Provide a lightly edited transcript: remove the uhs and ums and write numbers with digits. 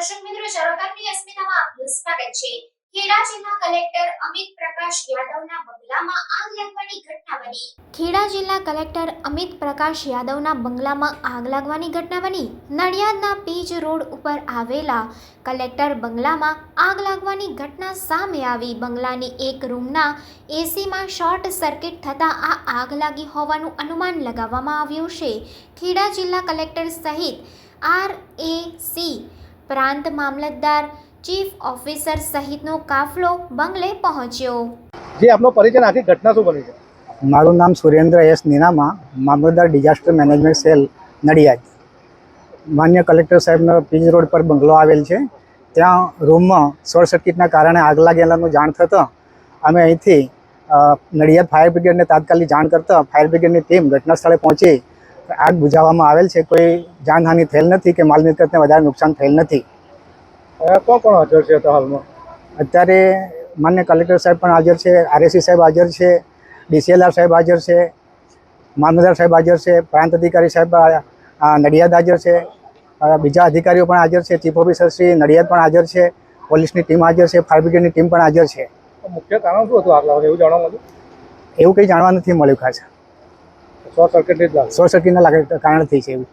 દર્શક મિત્રો, ચરોતરની અસ્મિતામાં આપનું સ્વાગત છે। ખેડા જિલ્લા કલેક્ટર અમિત પ્રકાશ યાદવના બંગલામાં આગ લાગવાની ઘટના બની। ખેડા જિલ્લા કલેક્ટર અમિત પ્રકાશ યાદવના બંગલામાં આગ લાગવાની ઘટના બની। નડિયાદના પીજ રોડ ઉપર આવેલા કલેક્ટર બંગલામાં આગ લાગવાની ઘટના સામે આવી। બંગલાની એક રૂમના એસીમાં શોર્ટ સર્કિટ થતાં આ આગ લાગી હોવાનું અનુમાન લગાવવામાં આવ્યું છે। ખેડા જિલ્લા કલેક્ટર સહિત RAC પ્રાંત મામલતદાર, ચીફ ઓફિસર સહિતનો કાફલો બંગલે પહોંચ્યો। જે આપનો પરિચય આખી ઘટના શું બની છે? મારું નામ સુરેન્દ્ર એસ નીનામા, મામલતદાર ડિઝાસ્ટર મેનેજમેન્ટ સેલ નડિયાદ। માન્ય કલેક્ટર સાહેબનો પીજ રોડ પર બંગલો આવેલ છે, ત્યાં રૂમમાં શોર્ટ સર્કિટના કારણે આગ લાગેલાનું જાણ થતાં અમે અહીંથી નડિયાદ ફાયર બ્રિગેડને તાત્કાલિક જાણ કરતાં ફાયર બ્રિગેડની ટીમ ઘટના સ્થળે પહોંચી આગ બુઝાવવામાં આવેલ છે। કોઈ જાનહાનિ થયેલ નથી કે માલ મિલકતને વધારે નુકસાન થયેલ નથી। કોણ હાજર છે હાલમાં? અત્યારે માન્ય કલેક્ટર સાહેબ પણ હાજર છે, RAC સાહેબ હાજર છે, DCLR સાહેબ હાજર છે, મામલતદાર સાહેબ હાજર છે, પ્રાંત અધિકારી સાહેબ નડિયાદ હાજર છે, બીજા અધિકારીઓ પણ હાજર છે, ચીફ ઓફિસર શ્રી નડિયાદ પણ હાજર છે, પોલીસની ટીમ હાજર છે, ફાયર બ્રિગેડની ટીમ પણ હાજર છે। મુખ્ય કારણ શું હતું આગ લાગવાનું, એવું જાણવા મળ્યું? એવું કંઈ જાણવા નથી મળ્યું ખાસ। શોર્ટ સર્કિટના કારણથી છે એવું।